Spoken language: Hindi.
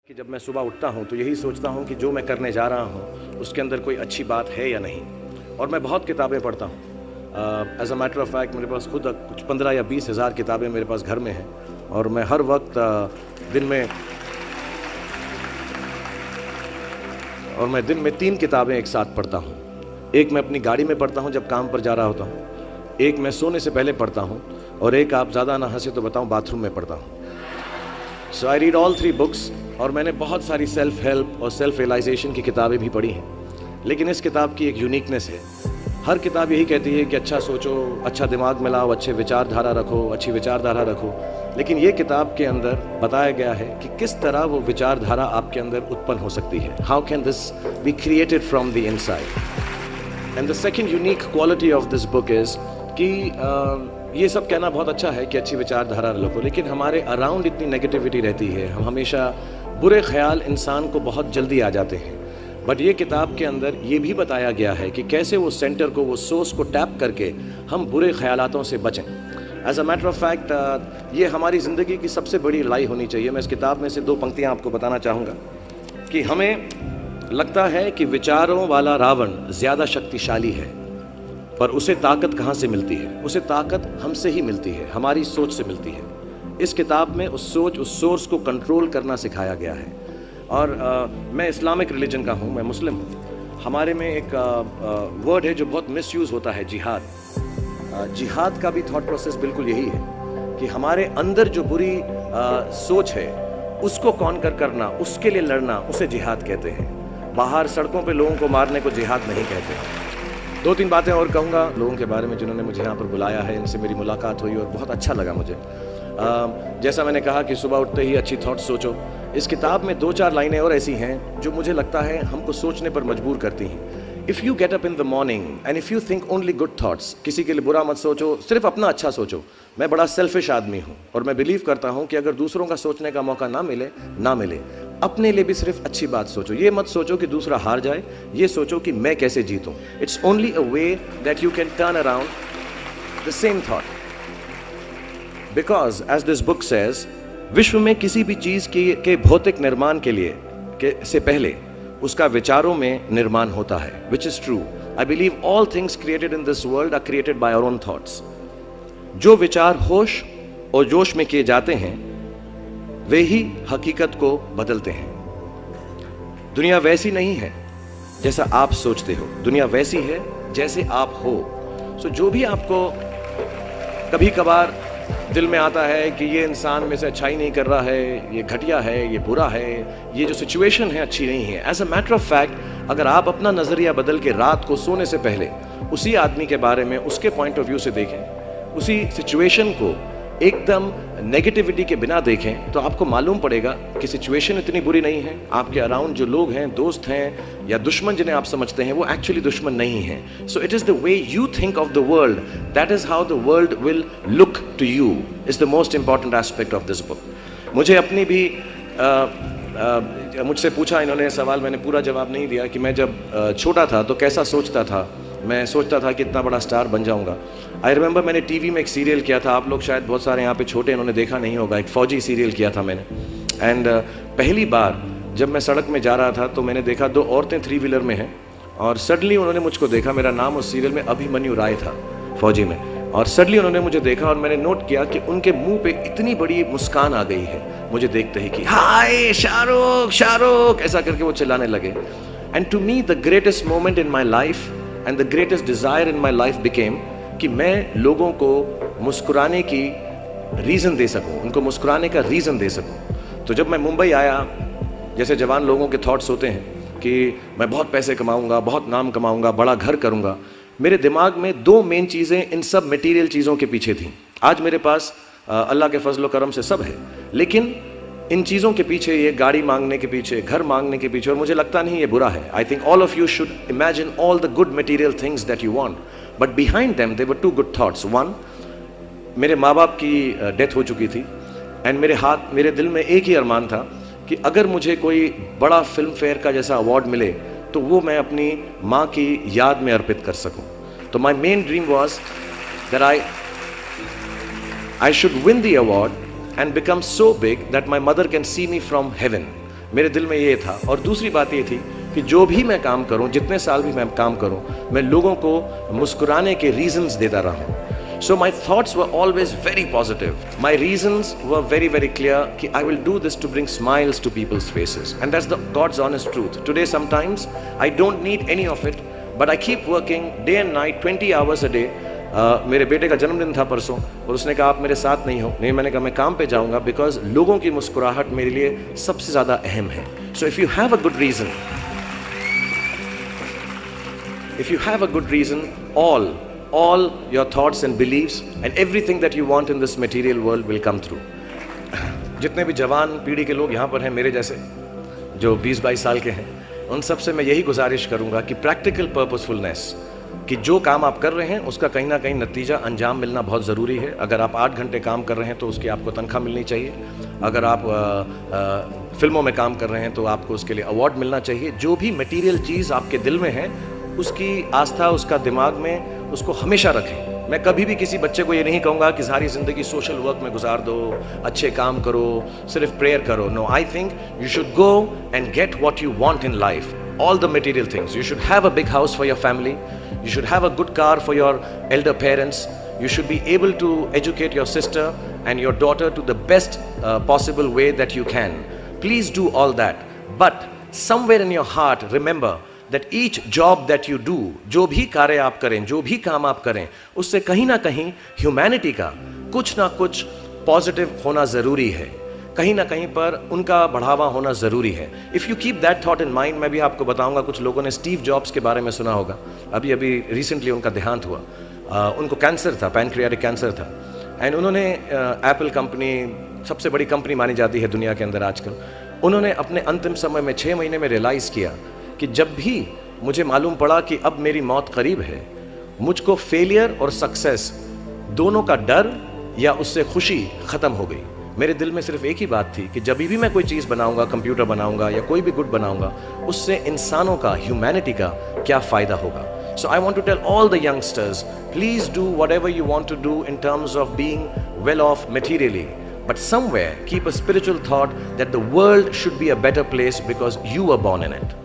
कि जब मैं सुबह उठता हूँ तो यही सोचता हूँ कि जो मैं करने जा रहा हूँ उसके अंदर कोई अच्छी बात है या नहीं। और मैं बहुत किताबें पढ़ता हूँ। As a matter of fact मेरे पास खुद कुछ 15 या 20 हज़ार किताबें मेरे पास घर में हैं। और मैं हर वक्त दिन में 3 किताबें एक साथ पढ़ता हूँ। एक मैं अपनी गाड़ी में पढ़ता हूँ जब काम पर जा रहा होता हूँ, एक मैं सोने से पहले पढ़ता हूँ, और एक, आप ज़्यादा ना हंसे तो बताऊँ, बाथरूम में पढ़ता हूँ। सो आई रीड ऑल 3 बुक्स। और मैंने बहुत सारी सेल्फ हेल्प और सेल्फ रियलाइजेशन की किताबें भी पढ़ी हैं, लेकिन इस किताब की एक यूनिकनेस है। हर किताब यही कहती है कि अच्छा सोचो, अच्छा दिमाग में लाओ, अच्छे विचारधारा रखो, अच्छी विचारधारा रखो। लेकिन ये किताब के अंदर बताया गया है कि किस तरह वो विचारधारा आपके अंदर उत्पन्न हो सकती है। How can this be created from the inside. And the second unique quality of this book is कि ये सब कहना बहुत अच्छा है कि अच्छी विचारधारा रखो, लेकिन हमारे अराउंड इतनी नेगेटिविटी रहती है, हम हमेशा बुरे ख्याल इंसान को बहुत जल्दी आ जाते हैं। बट ये किताब के अंदर ये भी बताया गया है कि कैसे वो सेंटर को, वो सोर्स को टैप करके हम बुरे ख्यालातों से बचें। As a matter of fact ये हमारी ज़िंदगी की सबसे बड़ी लड़ाई होनी चाहिए। मैं इस किताब में से 2 पंक्तियाँ आपको बताना चाहूँगा कि हमें लगता है कि विचारों वाला रावण ज़्यादा शक्तिशाली है, पर उसे ताकत कहाँ से मिलती है? उसे ताकत हमसे ही मिलती है, हमारी सोच से मिलती है। इस किताब में उस सोच, उस सोर्स को कंट्रोल करना सिखाया गया है। और मैं इस्लामिक रिलीजन का हूँ, मैं मुस्लिम हूँ। हमारे में एक वर्ड है जो बहुत मिसयूज़ होता है, जिहाद। जिहाद का भी थॉट प्रोसेस बिल्कुल यही है कि हमारे अंदर जो बुरी सोच है उसको कॉन्कर करना, उसके लिए लड़ना, उसे जिहाद कहते हैं। बाहर सड़कों पे लोगों को मारने को जिहाद नहीं कहते। 2-3 बातें और कहूँगा लोगों के बारे में जिन्होंने मुझे यहाँ पर बुलाया है, इनसे मेरी मुलाकात हुई और बहुत अच्छा लगा मुझे। जैसा मैंने कहा कि सुबह उठते ही अच्छी थॉट्स सोचो। इस किताब में 2-4 लाइनें और ऐसी हैं जो मुझे लगता है हमको सोचने पर मजबूर करती हैं। If you get up in the morning and if you think only good thoughts, किसी के लिए बुरा मत सोचो, सिर्फ अपना अच्छा सोचो। मैं बड़ा सेल्फिश आदमी हूँ और मैं बिलीव करता हूँ कि अगर दूसरों का सोचने का मौका ना मिले, अपने लिए भी सिर्फ अच्छी बात सोचो। ये मत सोचो कि दूसरा हार जाए, ये सोचो कि मैं कैसे जीतूँ। It's only a way that you can turn around the same thought. Because as this book says, विश्व में किसी भी चीज के भौतिक निर्माण से पहले उसका विचारों में निर्माण होता है, which is true. I believe all things created in this world are created by our own thoughts. जो विचार होश और जोश में किए जाते हैं वे ही हकीकत को बदलते हैं। दुनिया वैसी नहीं है जैसा आप सोचते हो, दुनिया वैसी है जैसे आप हो। सो जो भी आपको कभी कभार दिल में आता है कि ये इंसान में से अच्छाई नहीं कर रहा है, ये घटिया है, ये बुरा है, ये जो सिचुएशन है अच्छी नहीं है, as a matter of fact अगर आप अपना नजरिया बदल के रात को सोने से पहले उसी आदमी के बारे में उसके पॉइंट ऑफ व्यू से देखें, उसी सिचुएशन को एकदम नेगेटिविटी के बिना देखें, तो आपको मालूम पड़ेगा कि सिचुएशन इतनी बुरी नहीं है। आपके अराउंड जो लोग हैं, दोस्त हैं या दुश्मन जिन्हें आप समझते हैं, वो एक्चुअली दुश्मन नहीं है। So it is the way you think of the world, that is how the world will look to you, is the most important aspect of this book. मुझे अपनी भी मुझसे पूछा इन्होंने सवाल, मैंने पूरा जवाब नहीं दिया कि मैं जब छोटा था तो कैसा सोचता था। मैं सोचता था कि इतना बड़ा स्टार बन जाऊंगा। आई रिमेंबर मैंने टीवी में एक सीरियल किया था, आप लोग शायद बहुत सारे यहाँ पे छोटे इन्होंने देखा नहीं होगा, एक फौजी सीरियल किया था मैंने। एंड पहली बार जब मैं सड़क में जा रहा था तो मैंने देखा 2 औरतें 3 व्हीलर में हैं, और सडनली उन्होंने मुझको देखा। मेरा नाम उस सीरियल में अभिमन्यु राय था, फौजी में। और सडनली उन्होंने मुझे देखा और मैंने नोट किया कि उनके मुंह पे इतनी बड़ी मुस्कान आ गई है मुझे देखते ही कि हाय शाहरुख शाहरुख, ऐसा करके वो चिल्लाने लगे। And to me the greatest moment in my life and the greatest desire in my life became कि मैं लोगों को मुस्कुराने की रीज़न दे सकूं, उनको मुस्कुराने का रीज़न दे सकूं। तो जब मैं मुंबई आया, जैसे जवान लोगों के थॉट्स होते हैं कि मैं बहुत पैसे कमाऊंगा, बहुत नाम कमाऊंगा, बड़ा घर करूंगा, मेरे दिमाग में 2 मेन चीज़ें इन सब मटेरियल चीज़ों के पीछे थी। आज मेरे पास अल्लाह के फजल करम से सब है, लेकिन इन चीज़ों के पीछे, ये गाड़ी मांगने के पीछे, घर मांगने के पीछे, और मुझे लगता नहीं ये बुरा है। I think all of you should imagine all the good material things that you want, but behind them there were 2 good thoughts. 1, मेरे माँ बाप की डेथ हो चुकी थी, एंड मेरे दिल में एक ही अरमान था कि अगर मुझे कोई बड़ा फिल्म फेयर का जैसा अवार्ड मिले तो वो मैं अपनी माँ की याद में अर्पित कर सकूं। तो my main dream was that I should win the award and become so big that my mother can see me from heaven. मेरे दिल में ये था। और दूसरी बात ये थी कि जो भी मैं काम करूं, जितने साल भी मैं काम करूं, मैं लोगों को मुस्कुराने के रीजंस देता रहा हूं। So my thoughts were always very positive. My reasons were very, very clear कि I will do this to bring smiles to people's faces. And that's the God's honest truth. Today sometimes I don't need any of it, but I keep working day and night, 20 hours a day. मेरे बेटे का जन्मदिन था परसों और उसने कहा आप मेरे साथ नहीं हो। नहीं, मैंने कहा मैं काम पे जाऊंगा, बिकॉज लोगों की मुस्कुराहट मेरे लिए सबसे ज़्यादा अहम है। So if you have a good reason, if you have a good reason, all your thoughts and beliefs and everything that you want in this material world will come through. जितने भी जवान पीढ़ी के लोग यहाँ पर हैं मेरे जैसे, जो 20-22 साल के हैं, उन सब से मैं यही गुजारिश करूँगा कि प्रैक्टिकल पर्पसफुलनेस, कि जो काम आप कर रहे हैं उसका कहीं ना कहीं नतीजा अंजाम मिलना बहुत ज़रूरी है। अगर आप 8 घंटे काम कर रहे हैं तो उसकी आपको तनख्वाह मिलनी चाहिए। अगर आप फिल्मों में काम कर रहे हैं तो आपको उसके लिए अवार्ड मिलना चाहिए। जो भी मटीरियल चीज़ आपके दिल में है उसकी आस्था, उसका दिमाग में, उसको हमेशा रखें। मैं कभी भी किसी बच्चे को ये नहीं कहूँगा कि सारी ज़िंदगी सोशल वर्क में गुजार दो, अच्छे काम करो, सिर्फ प्रेयर करो। No, I think you should go and get what you want in life, all the material things. You should have a big house for your family. You should have a good car for your elder parents. You should be able to educate your sister and your daughter to the best possible way that you can. Please do all that. But somewhere in your heart, remember that each job that you do, जो भी कार्य आप करें, जो भी काम आप करें, उससे कहीं ना कहीं ह्यूमैनिटी का कुछ ना कुछ पॉजिटिव होना ज़रूरी है। कहीं ना कहीं पर उनका बढ़ावा होना ज़रूरी है। If you keep that thought in mind, मैं भी आपको बताऊंगा, कुछ लोगों ने स्टीव जॉब्स के बारे में सुना होगा। अभी रिसेंटली उनका देहांत हुआ। उनको कैंसर था, पैनक्रियाटिक कैंसर था। एंड उन्होंने एप्पल कंपनी, सबसे बड़ी कंपनी मानी जाती है दुनिया के अंदर आजकल, उन्होंने अपने अंतिम समय में 6 महीने में रियलाइज़ किया कि जब भी मुझे मालूम पड़ा कि अब मेरी मौत करीब है, मुझको फेलियर और सक्सेस दोनों का डर या उससे खुशी ख़त्म हो गई। मेरे दिल में सिर्फ एक ही बात थी कि जब भी मैं कोई चीज़ बनाऊंगा, कंप्यूटर बनाऊंगा या कोई भी गुड बनाऊंगा, उससे इंसानों का, ह्यूमैनिटी का क्या फ़ायदा होगा। So I want to tell all the youngsters, please do whatever you want to do in terms of being well off materially, but somewhere keep a spiritual thought that the world should be a better place because you were born in it.